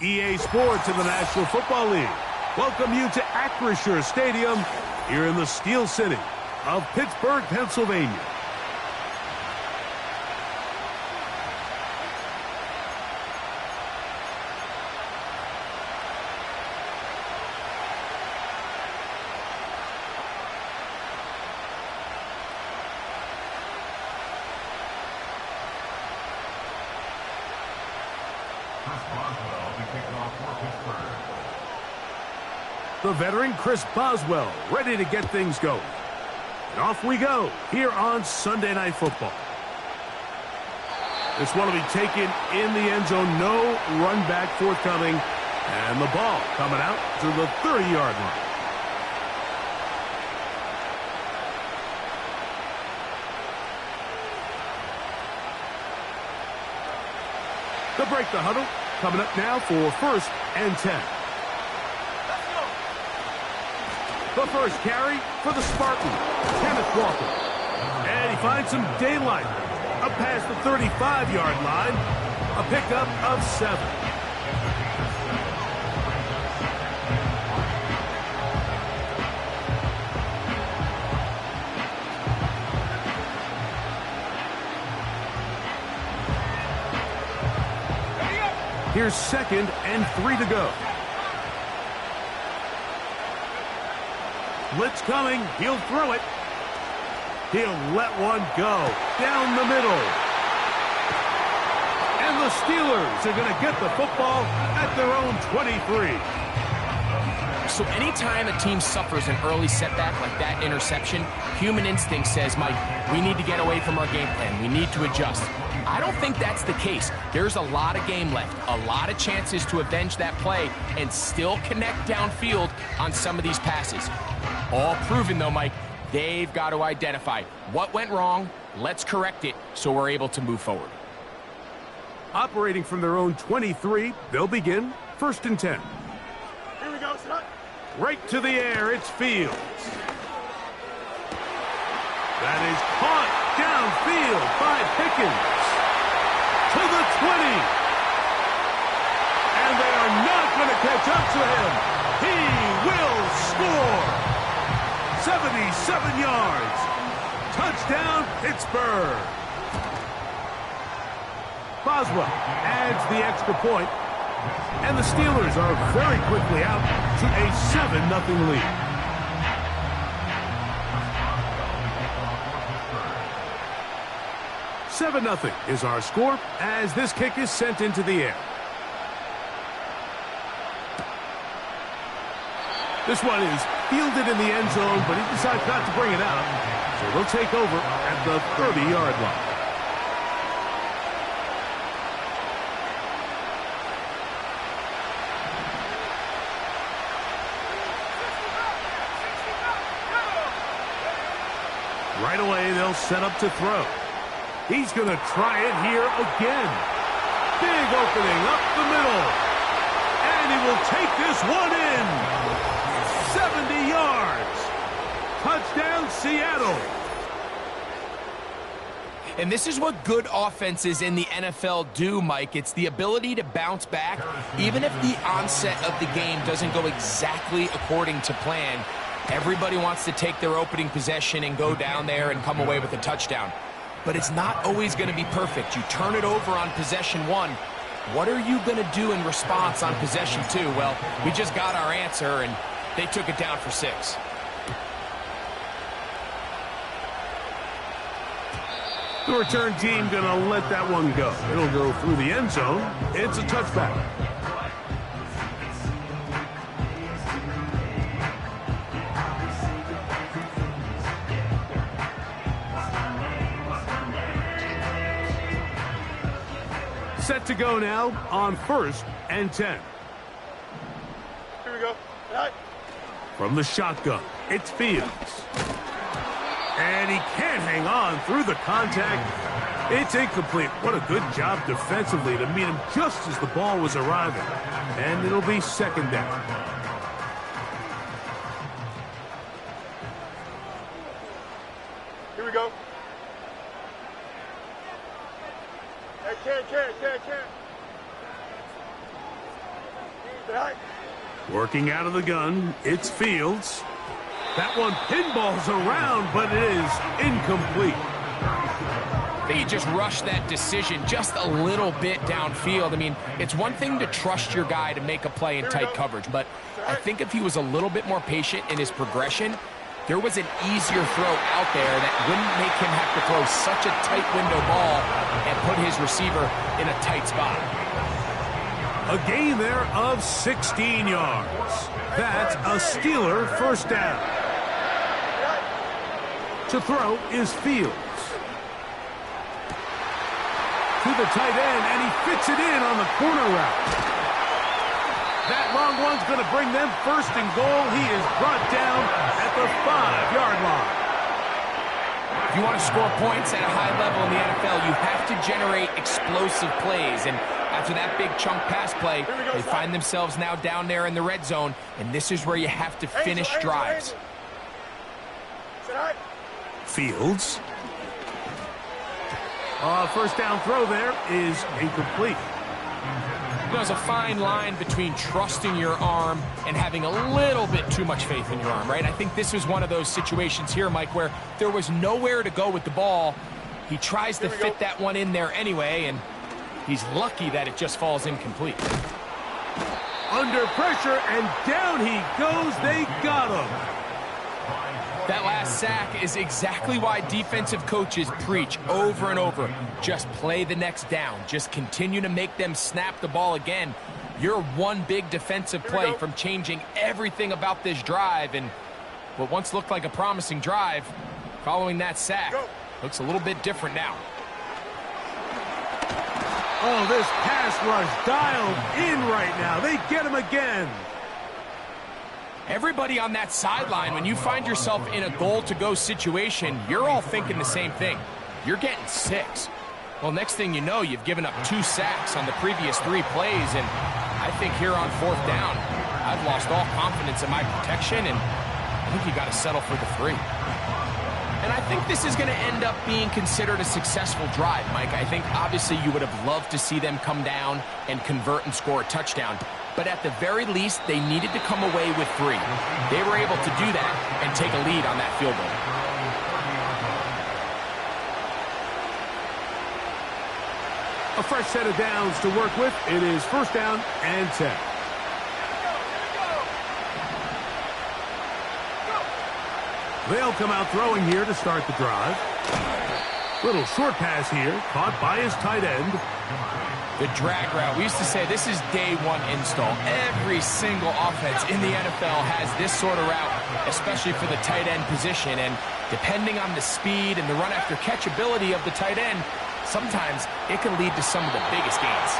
EA Sports in the National Football League welcome you to Acrisure Stadium here in the Steel City of Pittsburgh, Pennsylvania. The veteran Chris Boswell ready to get things going. And off we go here on Sunday Night Football. This one will be taken in the end zone. No run back forthcoming. And the ball coming out to the 30-yard line. To break the huddle, coming up now for 1st and 10. The first carry for the Spartan, Kenneth Walker. And he finds some daylight up past the 35-yard line. A pickup of 7. Here's 2nd and 3 to go. Blitz coming. He'll throw it. He'll let one go down the middle. And the Steelers are going to get the football at their own 23. So anytime a team suffers an early setback like that interception, human instinct says, Mike, we need to get away from our game plan. We need to adjust. I don't think that's the case. There's a lot of game left, a lot of chances to avenge that play and still connect downfield on some of these passes. All proven, though, Mike, they've got to identify what went wrong. Let's correct it so we're able to move forward. Operating from their own 23, they'll begin 1st and 10. Here we go, son. Right to the air, it's Fields. That is caught downfield by Pickens to the 20. And they are not going to catch up to him. He will score. 77 yards. Touchdown, Pittsburgh. Boswell adds the extra point, and the Steelers are very quickly out to a 7-0 lead. $7-0 is our score as this kick is sent into the air. This one is fielded in the end zone, but he decides not to bring it out. So they'll take over at the 30-yard line. Right away, they'll set up to throw. He's going to try it here again. Big opening up the middle. And he will take this one in. 70 yards. Touchdown, Seattle. And this is what good offenses in the NFL do, Mike. It's the ability to bounce back, even if the onset of the game doesn't go exactly according to plan. Everybody wants to take their opening possession and go down there and come away with a touchdown. But it's not always going to be perfect. You turn it over on possession 1. What are you going to do in response on possession 2? Well, we just got our answer, and they took it down for 6. The return team going to let that one go. It'll go through the end zone. It's a touchback. Set to go now on 1st and 10. Here we go. Right. From the shotgun, it's Fields. And he can't hang on through the contact. It's incomplete. What a good job defensively to meet him just as the ball was arriving. And it'll be 2nd down. Here we go. Hey, can. Tonight. Working out of the gun, it's Fields. That one pinballs around, but it is incomplete. They just rushed that decision just a little bit downfield. I mean, it's one thing to trust your guy to make a play in tight coverage, but I think if he was a little bit more patient in his progression, there was an easier throw out there that wouldn't make him have to throw such a tight window ball and put his receiver in a tight spot. A gain there of 16 yards. That's a Steeler first down. To throw is Fields. To the tight end, and he fits it in on the corner route. That long one's going to bring them first and goal. He is brought down at the 5-yard line. If you want to score points at a high level in the NFL, you have to generate explosive plays. And after that big chunk pass play, they find themselves now down there in the red zone, and this is where you have to finish drives. Fields. First down throw there is incomplete. There's a fine line between trusting your arm and having a little bit too much faith in your arm, right? I think this was one of those situations here, Mike, where there was nowhere to go with the ball. He tries to fit that one in there anyway, and he's lucky that it just falls incomplete. Under pressure, and down he goes. They got him. That last sack is exactly why defensive coaches preach over and over. Just play the next down. Just continue to make them snap the ball again. You're one big defensive play from changing everything about this drive, and what once looked like a promising drive, following that sack, looks a little bit different now. Oh, this pass rush dialed in right now. They get him again. Everybody on that sideline, when you find yourself in a goal-to-go situation, you're all thinking the same thing. You're getting 6. Well, next thing you know, you've given up 2 sacks on the previous 3 plays, and I think here on 4th down, I've lost all confidence in my protection, and I think you got to settle for the 3. And I think this is going to end up being considered a successful drive, Mike. I think obviously you would have loved to see them come down and convert and score a touchdown. But at the very least, they needed to come away with 3. They were able to do that and take a lead on that field goal. A fresh set of downs to work with. It is 1st down and 10. They'll come out throwing here to start the drive. Little short pass here, caught by his tight end. The drag route. We used to say this is day 1 install. Every single offense in the NFL has this sort of route, especially for the tight end position. And depending on the speed and the run after catch ability of the tight end, sometimes it can lead to some of the biggest gains.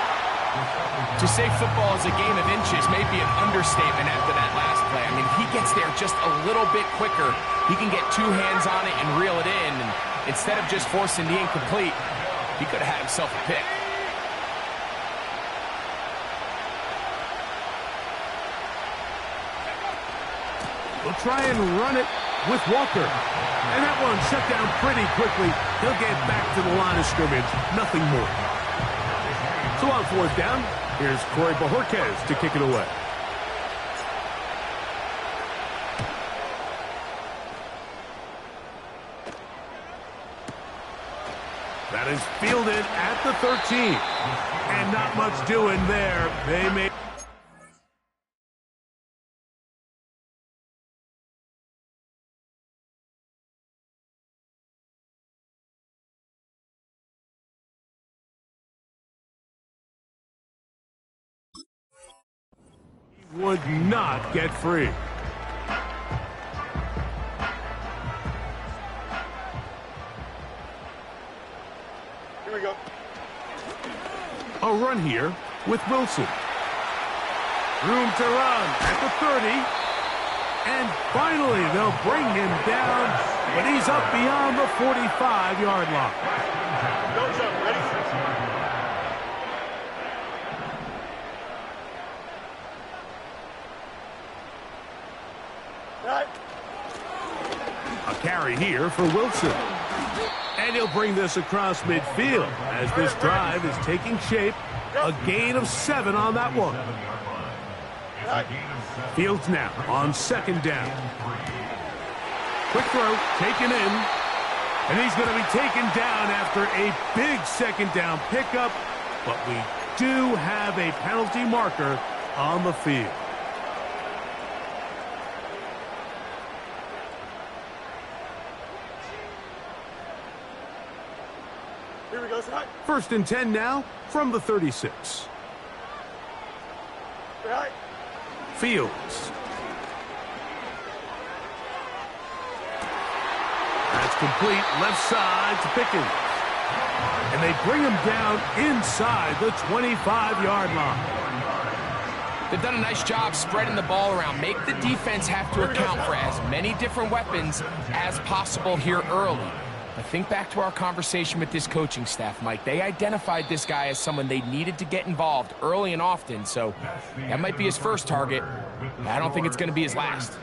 To say football is a game of inches may be an understatement after that last play. I mean, he gets there just a little bit quicker. He can get 2 hands on it and reel it in. And instead of just forcing the incomplete, he could have had himself a pick. We'll try and run it with Walker. And that one shut down pretty quickly. He'll get back to the line of scrimmage. Nothing more. So on 4th down, here's Corey Bojorquez to kick it away. That is fielded at the 13. And not much doing there. They made... would not get free. Here we go. A run here with Wilson. Room to run at the 30. And finally, they'll bring him down, but he's up beyond the 45-yard line. Go, Joe. Ready? A carry here for Wilson. And he'll bring this across midfield as this drive is taking shape. A gain of 7 on that one. Fields now on second down. Quick throw, taken in. And he's going to be taken down after a big second down pickup. But we do have a penalty marker on the field. Here we go, Scott. 1st and 10 now from the 36. Right. Fields. That's complete, left side to Pickens. And they bring him down inside the 25-yard line. They've done a nice job spreading the ball around. Make the defense have to account for as many different weapons as possible here early. But think back to our conversation with this coaching staff, Mike. They identified this guy as someone they needed to get involved early and often, so that might be his first target. I don't think it's going to be his last.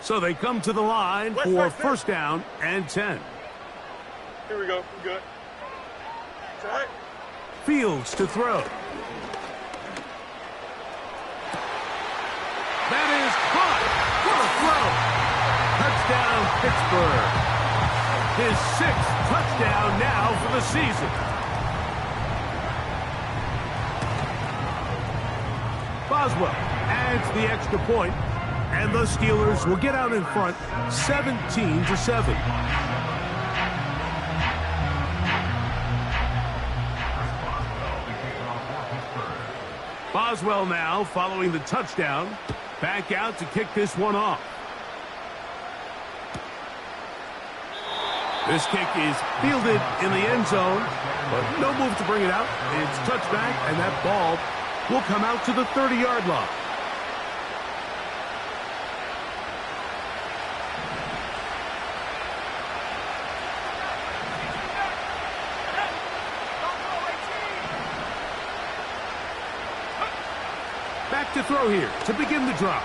So they come to the line for 1st down and 10. Here we go. We're good. Right. Fields to throw. That is caught for a throw. Touchdown, Pittsburgh. His 6th touchdown now for the season. Boswell adds the extra point, and the Steelers will get out in front 17-7. Boswell now following the touchdown. Back out to kick this one off. This kick is fielded in the end zone, but no move to bring it out. It's touchback, and that ball will come out to the 30-yard line. Back to throw here to begin the drive.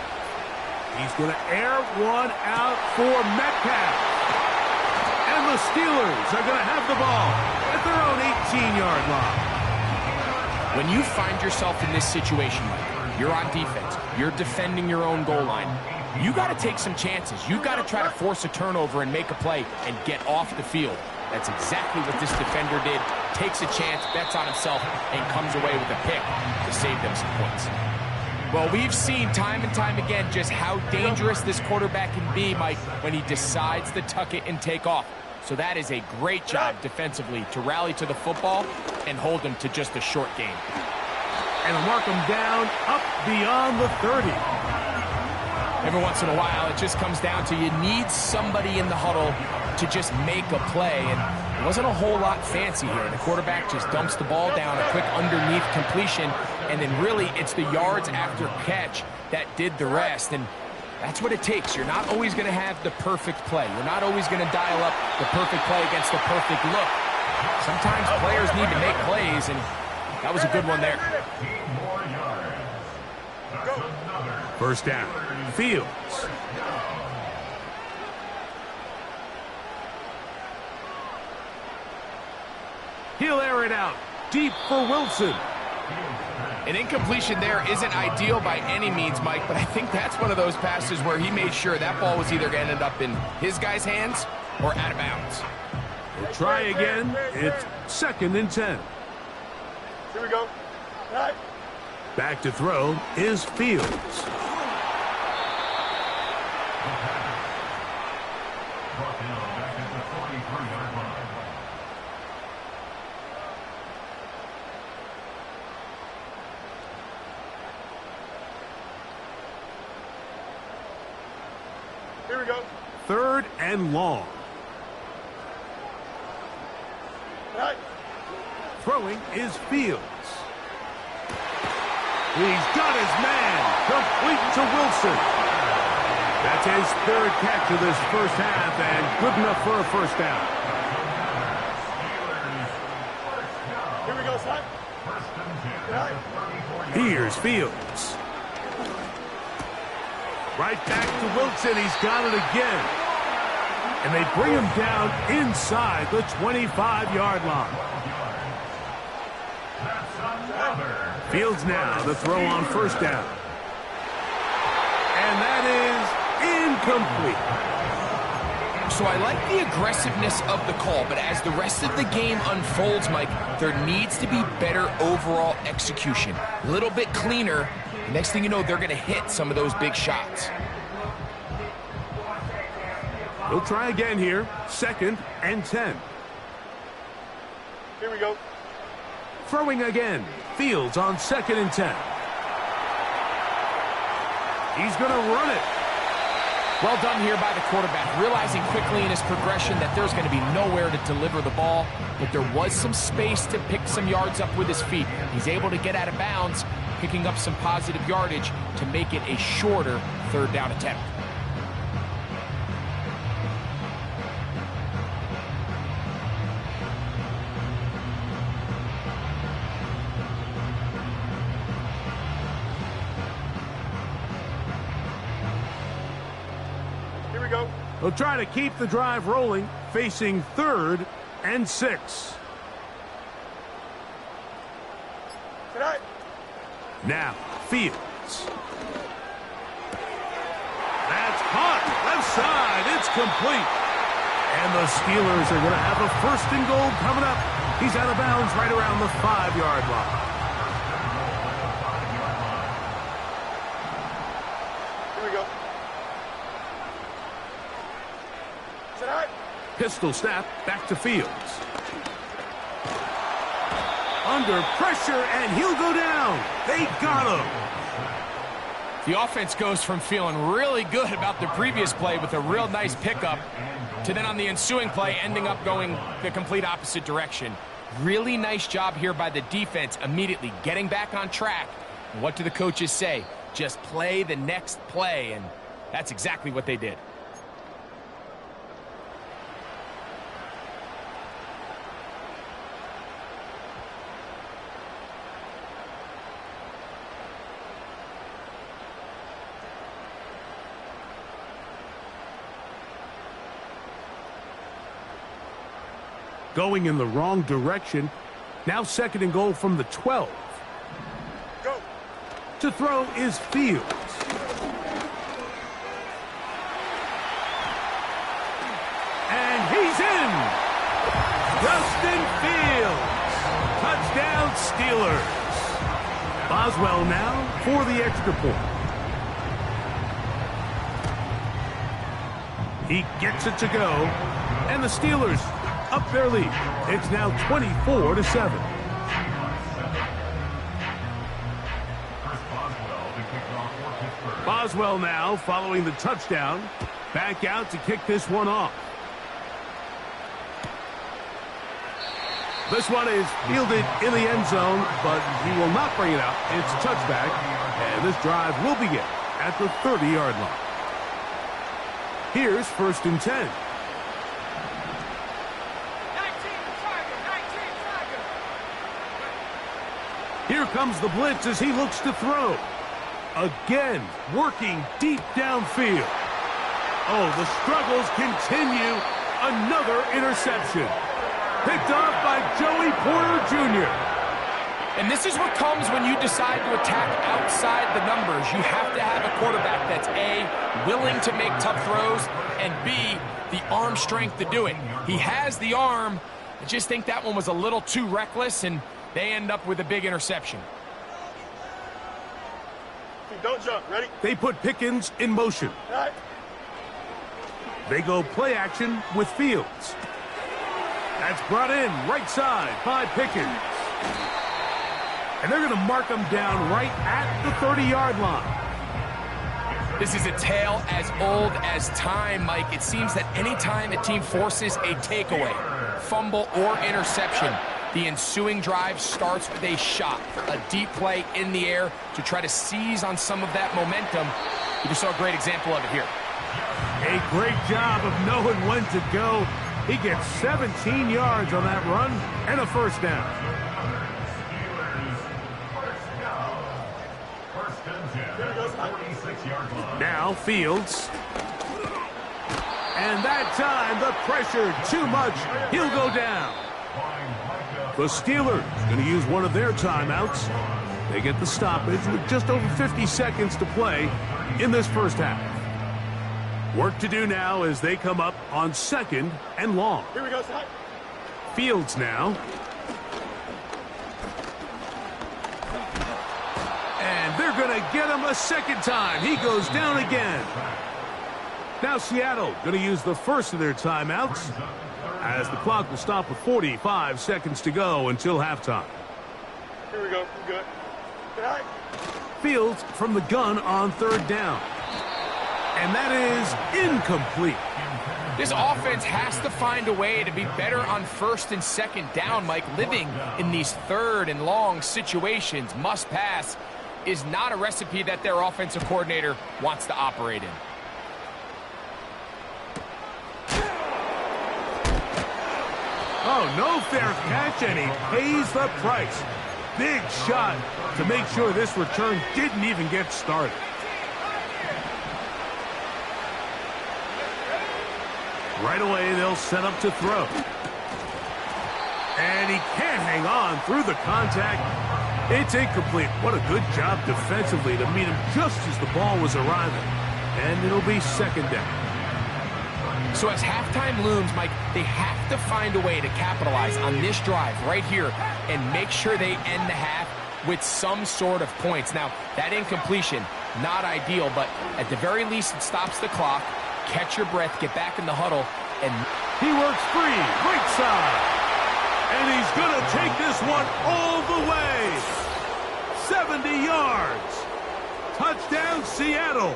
He's going to air one out for Metcalf. And the Steelers are going to have the ball at their own 18-yard line. When you find yourself in this situation, Mike, you're on defense, you're defending your own goal line, you got to take some chances. You got to try to force a turnover and make a play and get off the field. That's exactly what this defender did. Takes a chance, bets on himself, and comes away with a pick to save them some points. Well, we've seen time and time again just how dangerous this quarterback can be, Mike, when he decides to tuck it and take off. So that is a great job defensively to rally to the football and hold him to just a short game. And mark him down up beyond the 30. Every once in a while, it just comes down to you need somebody in the huddle to just make a play. And it wasn't a whole lot fancy here. The quarterback just dumps the ball down, a quick underneath completion, and then really it's the yards after catch that did the rest. And that's what it takes. You're not always going to have the perfect play. You're not always going to dial up the perfect play against the perfect look. Sometimes players need to make plays, and that was a good one there. 1st down. Fields. He'll air it out deep for Wilson. An incompletion there isn't ideal by any means, Mike, but I think that's one of those passes where he made sure that ball was either going to end up in his guy's hands or out of bounds. We'll try again. It's 2nd and 10. Here we go. Right. Back to throw is Fields. Here we go. 3rd and long. Right. Throwing is Fields. He's got his man. Complete to Wilson. That's his 3rd catch of this first half, and good enough for a 1st down. Here we go, son. Right. Here's Fields. Right back to Wilson. He's got it again. And they bring him down inside the 25-yard line. Fields now the throw on first down. And that is incomplete. So I like the aggressiveness of the call, but as the rest of the game unfolds, Mike, there needs to be better overall execution. A little bit cleaner. Next thing you know, they're going to hit some of those big shots. He'll try again here. 2nd and 10. Here we go. Throwing again. Fields on 2nd and 10. He's going to run it. Well done here by the quarterback, realizing quickly in his progression that there's going to be nowhere to deliver the ball, but there was some space to pick some yards up with his feet. He's able to get out of bounds, picking up some positive yardage to make it a shorter 3rd down attempt. He'll try to keep the drive rolling, facing 3rd and 6. Now, Fields. That's caught. Left side. It's complete. And the Steelers are going to have a 1st and goal coming up. He's out of bounds right around the 5-yard line. Here we go. Pistol snap, back to Fields. Under pressure, and he'll go down. They got him. The offense goes from feeling really good about the previous play with a real nice pickup to then on the ensuing play ending up going the complete opposite direction. Really nice job here by the defense immediately getting back on track. And what do the coaches say? Just play the next play, and that's exactly what they did. Going in the wrong direction. Now 2nd and goal from the 12. Go. To throw is Fields. And he's in. Justin Fields. Touchdown Steelers. Boswell now for the extra point. He gets it to go. And the Steelers up their lead. It's now 24-7. Boswell now following the touchdown. Back out to kick this one off. This one is fielded in the end zone, but he will not bring it out. It's a touchback, and this drive will begin at the 30-yard line. Here's 1st and 10. Here comes the blitz as he looks to throw. Again, working deep downfield. Oh, the struggles continue. Another interception. Picked off by Joey Porter Jr. And this is what comes when you decide to attack outside the numbers. You have to have a quarterback that's A, willing to make tough throws, and B, the arm strength to do it. He has the arm. I just think that one was a little too reckless, and they end up with a big interception. Don't jump. Ready? They put Pickens in motion. Right. They go play action with Fields. That's brought in right side by Pickens. And they're going to mark him down right at the 30-yard line. This is a tale as old as time, Mike. It seems that anytime a team forces a takeaway, fumble, or interception, the ensuing drive starts with a shot, a deep play in the air to try to seize on some of that momentum. You just saw a great example of it here. A great job of knowing when to go. He gets 17 yards on that run and a 1st down. Now Fields. And that time, the pressure too much. He'll go down. The Steelers going to use one of their timeouts. They get the stoppage with just over 50 seconds to play in this first half. Work to do now as they come up on 2nd and long. Here we go, Scott. Fields now. And they're going to get him a second time. He goes down again. Now Seattle going to use the first of their timeouts as the clock will stop with 45 seconds to go until halftime. Here we go. We're good. Good night. Fields from the gun on 3rd down. And that is incomplete. This offense has to find a way to be better on 1st and 2nd down, Mike. Living in these 3rd and long situations, must pass, is not a recipe that their offensive coordinator wants to operate in. Oh, no fair catch, and he pays the price. Big shot to make sure this return didn't even get started. Right away, they'll set up to throw. And he can't hang on through the contact. It's incomplete. What a good job defensively to meet him just as the ball was arriving. And it'll be 2nd down. So as halftime looms, Mike, they have to find a way to capitalize on this drive right here and make sure they end the half with some sort of points. Now, that incompletion, not ideal, but at the very least, it stops the clock. Catch your breath, get back in the huddle, and he works free, right side. And he's going to take this one all the way. 70 yards. Touchdown, Seattle.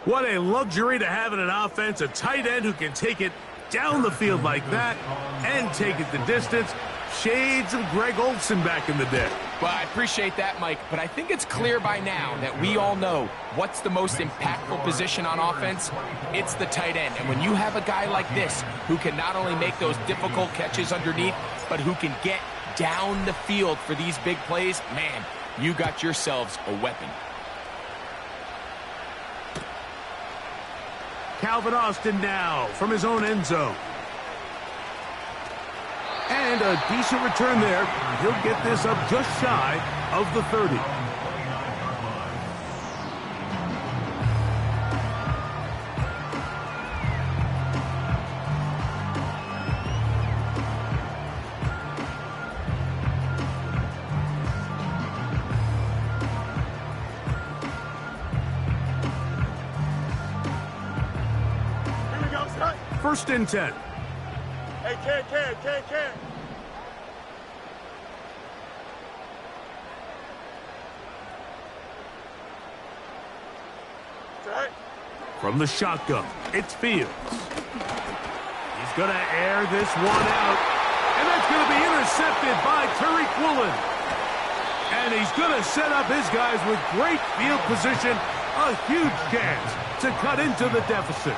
What a luxury to have in an offense, a tight end who can take it down the field like that and take it the distance. Shades of Greg Olsen back in the day. Well, I appreciate that, Mike, but I think it's clear by now that we all know what's the most impactful position on offense. It's the tight end. And when you have a guy like this who can not only make those difficult catches underneath, but who can get down the field for these big plays, man, you got yourselves a weapon. Calvin Austin now from his own end zone. And a decent return there. He'll get this up just shy of the 30. Here we go, Scott. 1st and 10. Hey, can. Right. From the shotgun, it's Fields. He's going to air this one out. And that's going to be intercepted by Tariq Woolen. And he's going to set up his guys with great field position. A huge chance to cut into the deficit.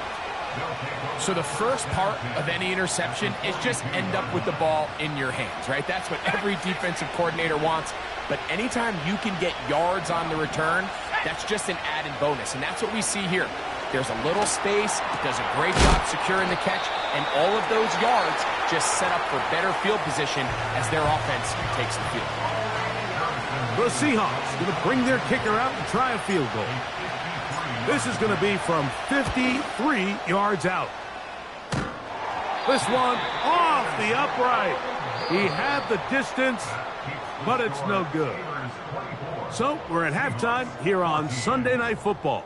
So the first part of any interception is just end up with the ball in your hands, right? That's what every defensive coordinator wants. But anytime you can get yards on the return, that's just an added bonus. And that's what we see here. There's a little space, does a great job securing the catch, and all of those yards just set up for better field position as their offense takes the field. The Seahawks going to bring their kicker out and try a field goal. This is going to be from 53 yards out. This one off the upright. He had the distance, but it's no good. So we're at halftime here on Sunday Night Football.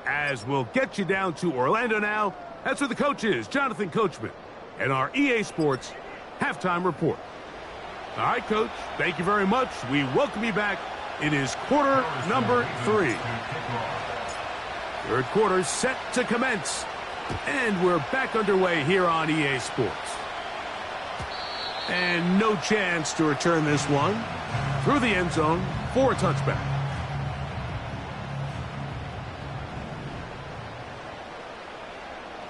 As we'll get you down to Orlando now. That's where the coach is, Jonathan Coachman, and our EA Sports halftime report. All right, Coach, thank you very much. We welcome you back. It is quarter number 3. Third quarter set to commence. And we're back underway here on EA Sports. And no chance to return this one through the end zone for a touchback.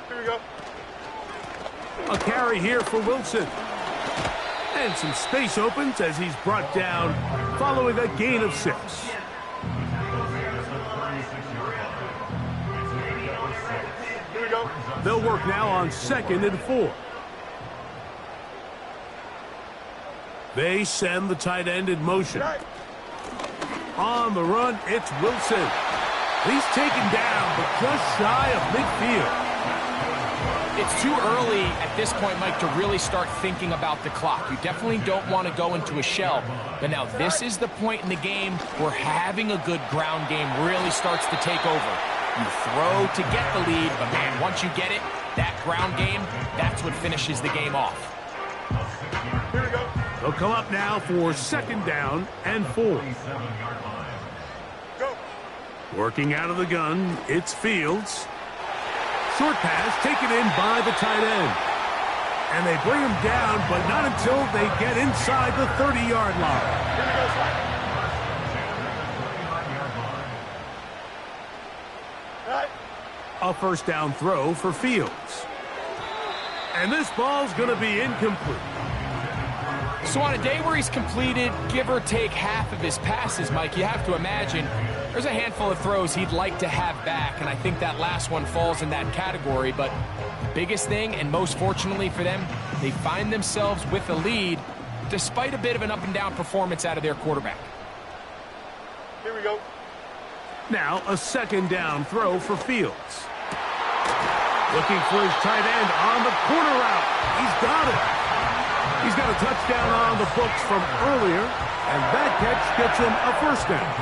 Here we go. A carry here for Wilson. And some space opens as he's brought down following a gain of 6. go. They'll work now on 2nd and 4. They send the tight end in motion. On the run, it's Wilson. He's taken down, but just shy of midfield. It's too early at this point, Mike, to really start thinking about the clock. You definitely don't want to go into a shell. But now this is the point in the game where having a good ground game really starts to take over. You throw to get the lead, but man, once you get it, that ground game, that's what finishes the game off. Here we go. They'll come up now for 2nd down and 4. Go. Working out of the gun, it's Fields. Short pass taken in by the tight end. And they bring him down, but not until they get inside the 30-yard line. Here we go, Slide. Right. A 1st down throw for Fields. And this ball's going to be incomplete. So on a day where he's completed, give or take half of his passes, Mike, you have to imagine there's a handful of throws he'd like to have back, and I think that last one falls in that category. But the biggest thing, and most fortunately for them, they find themselves with a lead despite a bit of an up-and-down performance out of their quarterback. Here we go. Now a 2nd down throw for Fields. Looking for his tight end on the corner route. He's got it. He's got a touchdown on the books from earlier, and that catch gets him a 1st down.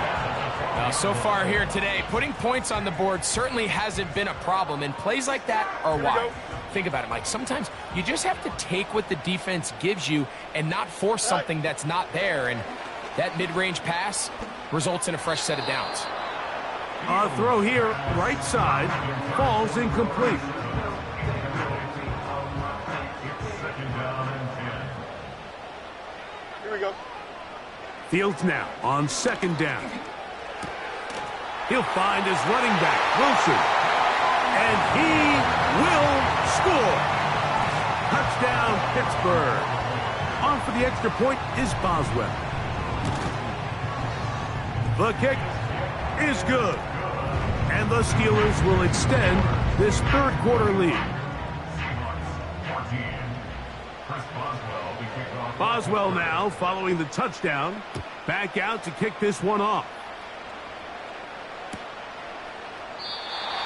Now, so far here today, putting points on the board certainly hasn't been a problem, and plays like that are why. Think about it, Mike. Sometimes you just have to take what the defense gives you and not force something that's not there, and that mid-range pass results in a fresh set of downs. A throw here, right side, falls incomplete. Here we go. Fields now on 2nd down. He'll find his running back, Wilson. And he will score. Touchdown, Pittsburgh. On for the extra point is Boswell. The kick is good. And the Steelers will extend this 3rd quarter lead. Boswell now following the touchdown. Back out to kick this one off.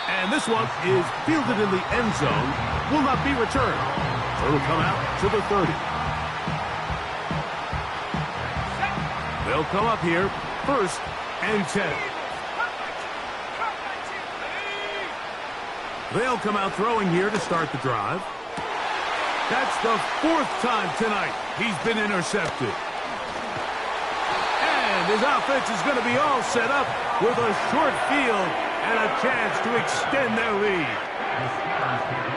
And this one is fielded in the end zone. Will not be returned. So it'll come out to the 30. They'll come up here, 1st and 10. They'll come out throwing here to start the drive. That's the 4th time tonight he's been intercepted. And his offense is going to be all set up with a short field and a chance to extend their lead.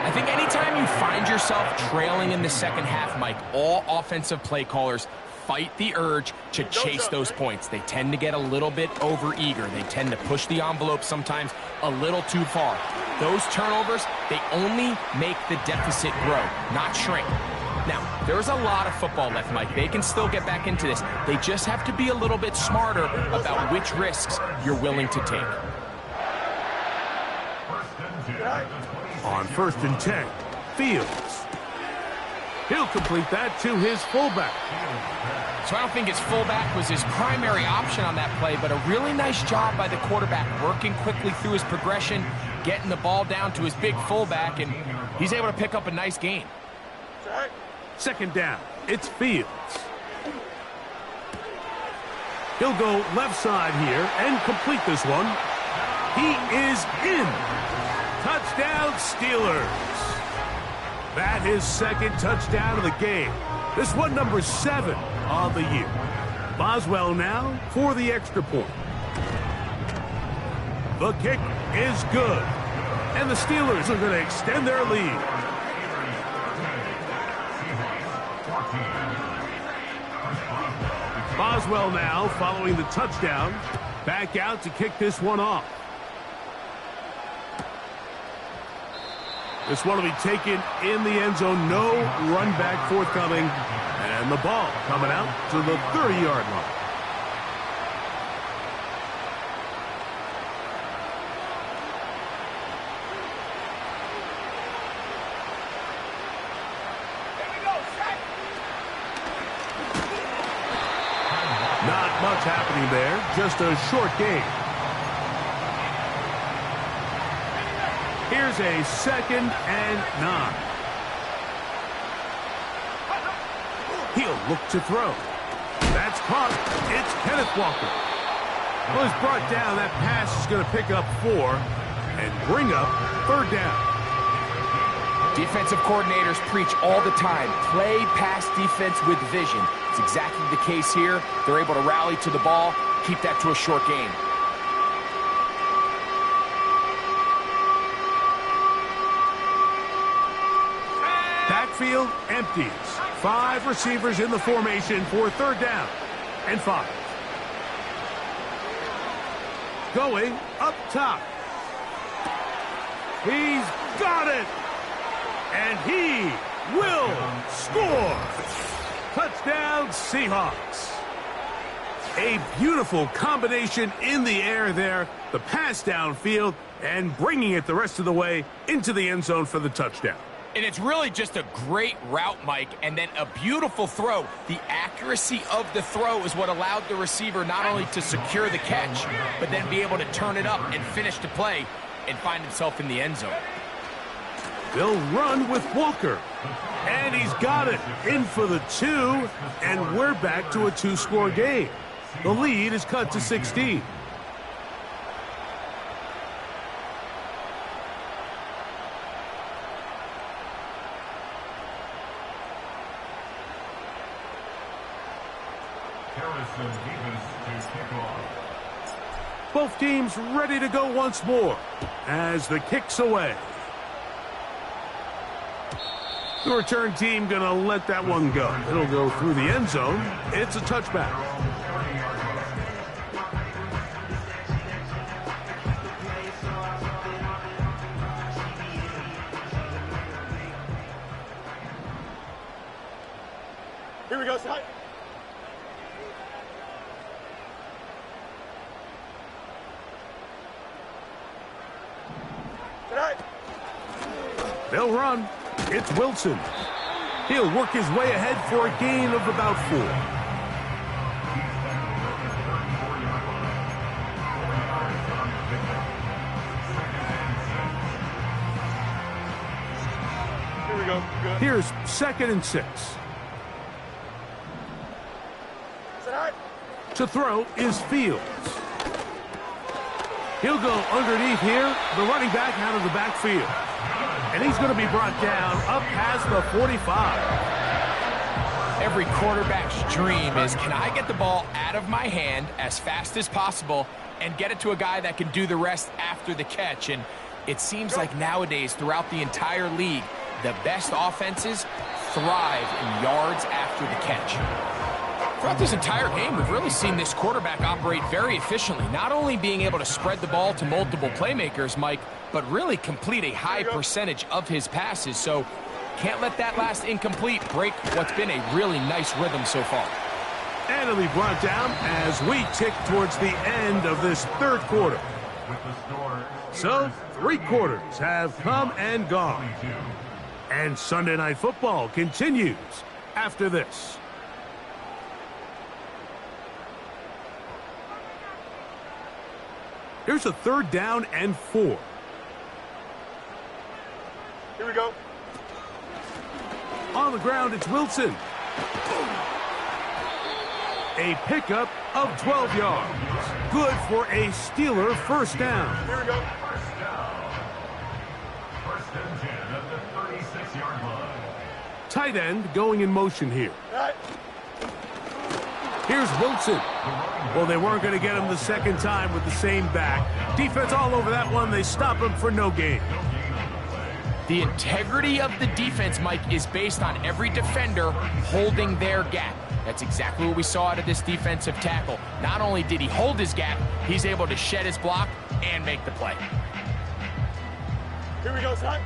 I think anytime you find yourself trailing in the 2nd half, Mike, all offensive play callers fight the urge to chase those points. They tend to get a little bit overeager. They tend to push the envelope sometimes a little too far. Those turnovers, they only make the deficit grow, not shrink. Now, there's a lot of football left, Mike. They can still get back into this. They just have to be a little bit smarter about which risks you're willing to take. On 1st and 10, Fields. He'll complete that to his fullback. So I don't think his fullback was his primary option on that play, but a really nice job by the quarterback working quickly through his progression, getting the ball down to his big fullback, and he's able to pick up a nice gain. 2nd down, it's Fields. He'll go left side here and complete this one. He is in. Touchdown, Steelers. That is 2nd touchdown of the game. This one number 7 on the year. Boswell now for the extra point. The kick is good. And the Steelers are going to extend their lead. Boswell now following the touchdown. Back out to kick this one off. This one will be taken in the end zone. No run back forthcoming. And the ball coming out to the 30-yard line. much happening there. Just a short game. Here's a 2nd and 9. He'll look to throw. That's caught. It's Kenneth Walker. Well, he's brought down. That pass is going to pick up 4 and bring up 3rd down. Defensive coordinators preach all the time, play pass defense with vision. It's exactly the case here. They're able to rally to the ball, keep that to a short game. Backfield empties. 5 receivers in the formation for 3rd down and 5. Going up top. He's got it. And he will score. Touchdown, Seahawks. A beautiful combination in the air there. The pass downfield and bringing it the rest of the way into the end zone for the touchdown. And it's really just a great route, Mike, and then a beautiful throw. The accuracy of the throw is what allowed the receiver not only to secure the catch, but then be able to turn it up and finish the play and find himself in the end zone. They'll run with Walker. And he's got it. In for the 2, and we're back to a 2-score game. The lead is cut to 16. Both teams ready to go once more as the kick's away. The return team going to let that one go. It'll go through the end zone. It's a touchback. Here we go, Scott. They'll run. It's Wilson. He'll work his way ahead for a gain of about 4. Here we go. Good. Here's 2nd and 6. To throw is Fields. He'll go underneath here. The running back out of the backfield. And he's going to be brought down up past the 45. Every quarterback's dream is, can I get the ball out of my hand as fast as possible and get it to a guy that can do the rest after the catch? And it seems like nowadays throughout the entire league, the best offenses thrive in yards after the catch. Throughout this entire game, we've really seen this quarterback operate very efficiently, not only being able to spread the ball to multiple playmakers, Mike, but really complete a high percentage of his passes. So can't let that last incomplete break what's been a really nice rhythm so far. And it'll be brought down as we tick towards the end of this 3rd quarter. So 3 quarters have come and gone. And Sunday Night Football continues after this. Here's a 3rd down and 4. Here we go. On the ground, it's Wilson. A pickup of 12 yards. Good for a Steeler 1st down. Here we go. First down. 1st and 10 at the 36-yard line. Tight end going in motion here. Right. Here's Wilson. Well, they weren't going to get him the 2nd time with the same back. Defense all over that one. They stop him for no gain. The integrity of the defense, Mike, is based on every defender holding their gap. That's exactly what we saw out of this defensive tackle. Not only did he hold his gap, he's able to shed his block and make the play. Here we go, Scott.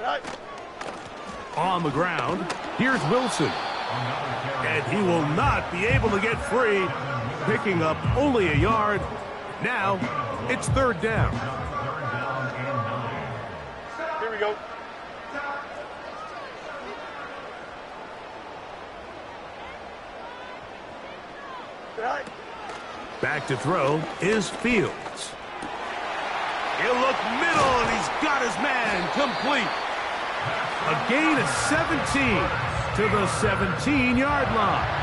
Right. On the ground, here's Wilson. And he will not be able to get free, picking up only a yard. Now, it's 3rd down. we go. Back to throw is Fields. He'll look middle, and he's got his man complete. A gain of 17 to the 17-yard line.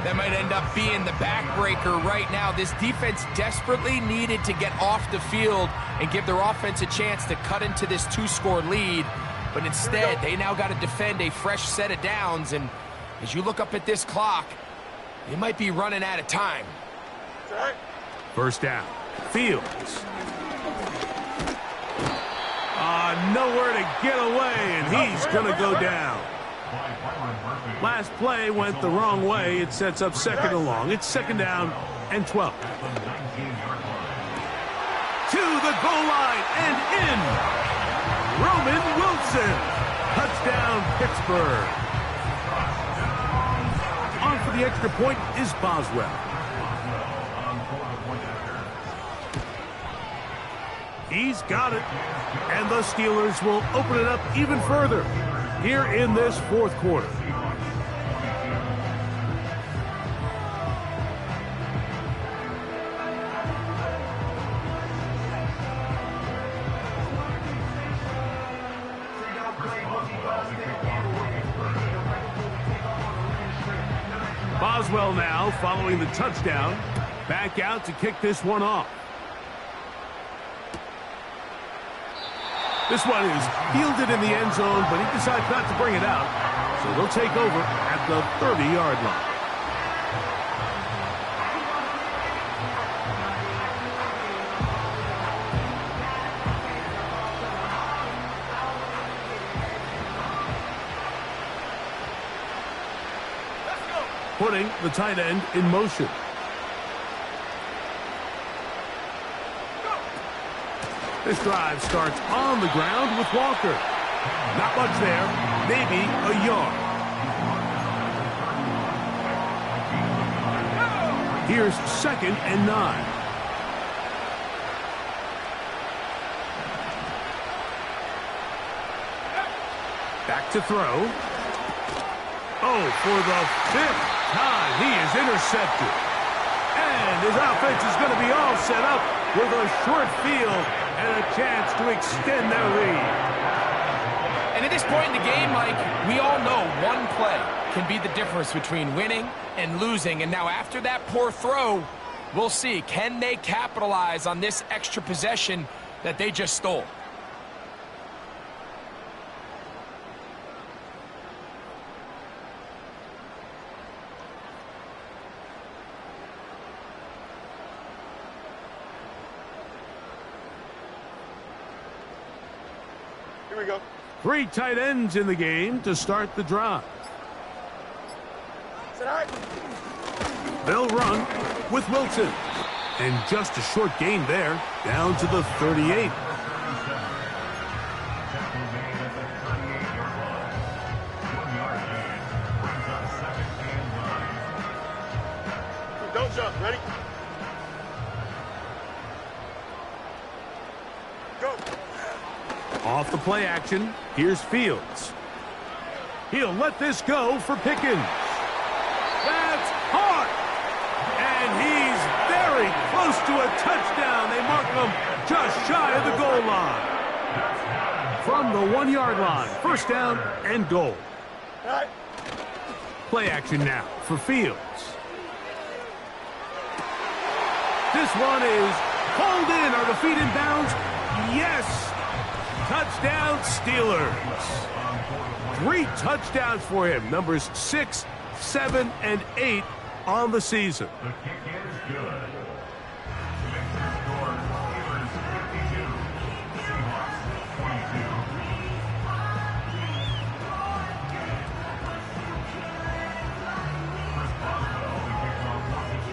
That might end up being the backbreaker right now. This defense desperately needed to get off the field and give their offense a chance to cut into this 2-score lead. But instead, they now got to defend a fresh set of downs. And as you look up at this clock, they might be running out of time. First down, Fields. Nowhere to get away, and he's going to go down. Last play went the wrong way. It sets up second and long. It's second down and 12. To the goal line and in. Roman Wilson. Touchdown, Pittsburgh. On for the extra point is Boswell. He's got it. And the Steelers will open it up even further here in this fourth quarter. Boswell now following the touchdown. Back out to kick this one off. This one is fielded in the end zone, but he decides not to bring it out. So they'll take over at the 30-yard line. Putting the tight end in motion. This drive starts on the ground with Walker. Not much there, maybe a yard. Here's second and 9. Back to throw. Oh, for the 5th time, he is intercepted. And his offense is going to be all set up with a short field and a chance to extend their lead. And at this point in the game, Mike, we all know one play can be the difference between winning and losing. And now after that poor throw, we'll see, can they capitalize on this extra possession that they just stole? Here we go. 3 tight ends in the game to start the drive. They'll run with Wilson. And just a short gain there, down to the 38. Don't jump. Ready? Go. Off the play action, here's Fields. He'll let this go for Pickens. That's hard. And he's very close to a touchdown. They mark him just shy of the goal line. From the 1-yard line, first down and goal. Play action now for Fields. This one is pulled in. Are the feet in bounds? Yes. Touchdown, Steelers. 3 touchdowns for him. Numbers 6, 7, and 8 on the season. The kick is good. Sixers score. Steelers 52. Seahawks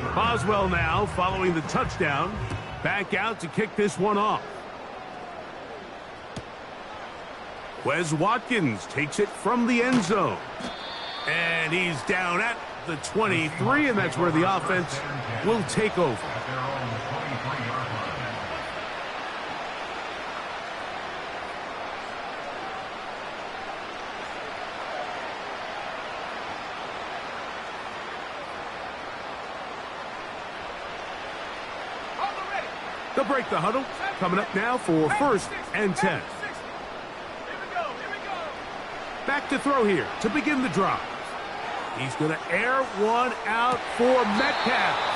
22. Boswell now following the touchdown. Back out to kick this one off. Wes Watkins takes it from the end zone. And he's down at the 23, and that's where the offense will take over. They'll break the huddle. Coming up now for 1st and 10. Back to throw here to begin the drive. He's going to air one out for Metcalf.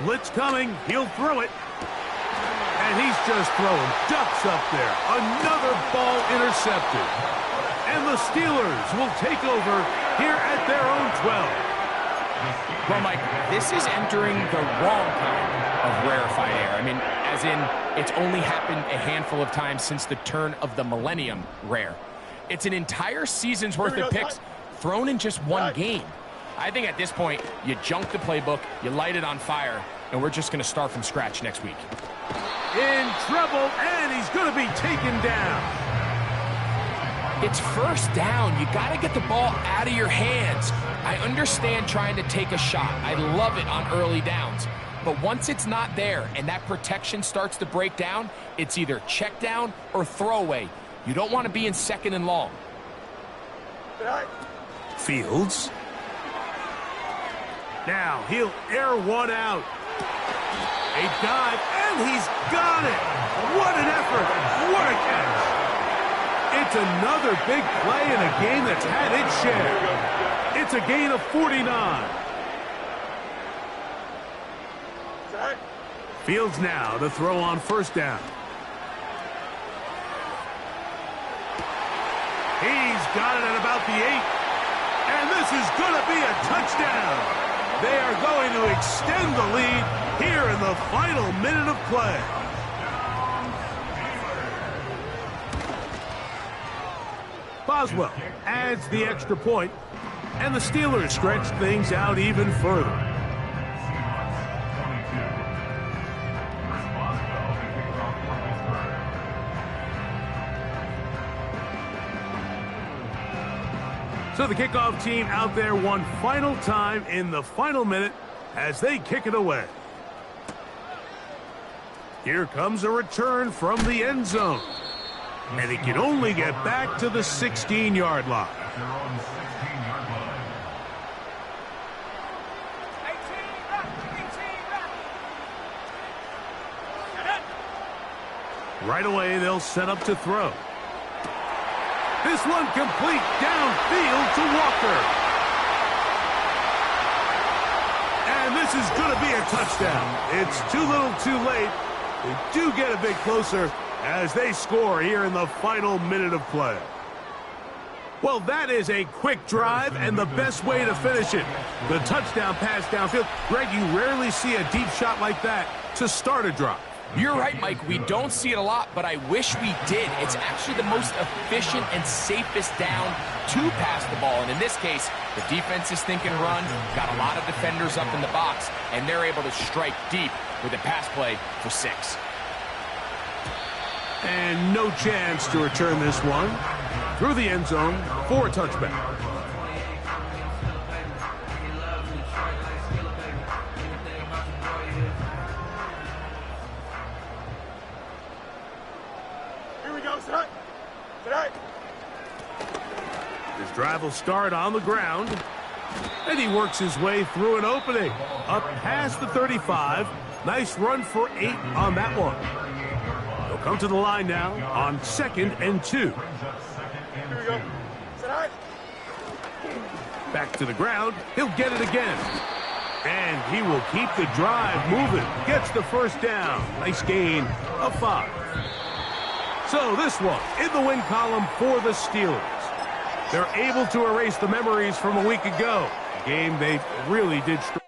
Blitz coming. He'll throw it. And he's just throwing ducks up there. Another ball intercepted. And the Steelers will take over here at their own 12. Well, Mike, this is entering the wrong kind of rarefied air. I mean, as in, it's only happened a handful of times since the turn of the millennium rare. It's an entire season's worth of picks thrown in just one game. I think at this point, you junk the playbook, you light it on fire, and we're just going to start from scratch next week. In trouble, and he's going to be taken down. It's 1st down. You got to get the ball out of your hands. I understand trying to take a shot. I love it on early downs. But once it's not there and that protection starts to break down, it's either check down or throwaway. You don't want to be in 2nd and long. Fields. Now he'll air one out. A dive, and he's got it. What an effort. What a catch. It's another big play in a game that's had its share. It's a gain of 49. Fields now to throw on 1st down. He's got it at about the 8. And this is going to be a touchdown. They are going to extend the lead here in the final minute of play. Boswell adds the extra point, and the Steelers stretch things out even further. So the kickoff team out there one final time in the final minute as they kick it away. Here comes a return from the end zone. And he can only get back to the 16-yard line. Right away, they'll set up to throw. This one complete downfield to Walker. And this is going to be a touchdown. It's too little too late. They do get a bit closer as they score here in the final minute of play. Well, that is a quick drive and the best way to finish it. The touchdown pass downfield. Greg, you rarely see a deep shot like that to start a drive. You're right, Mike. We don't see it a lot, but I wish we did. It's actually the most efficient and safest down to pass the ball. And in this case, the defense is thinking run, got a lot of defenders up in the box, and they're able to strike deep with a pass play for 6. And no chance to return this one through the end zone for a touchback. This drive will start on the ground, and he works his way through an opening up past the 35. Nice run for 8 on that one. He'll come to the line now on 2nd and 2. Here we go. Back to the ground. He'll get it again. And he will keep the drive moving. Gets the 1st down. Nice gain of 5. So this one in the win column for the Steelers. They're able to erase the memories from a week ago. A game they really did struggle.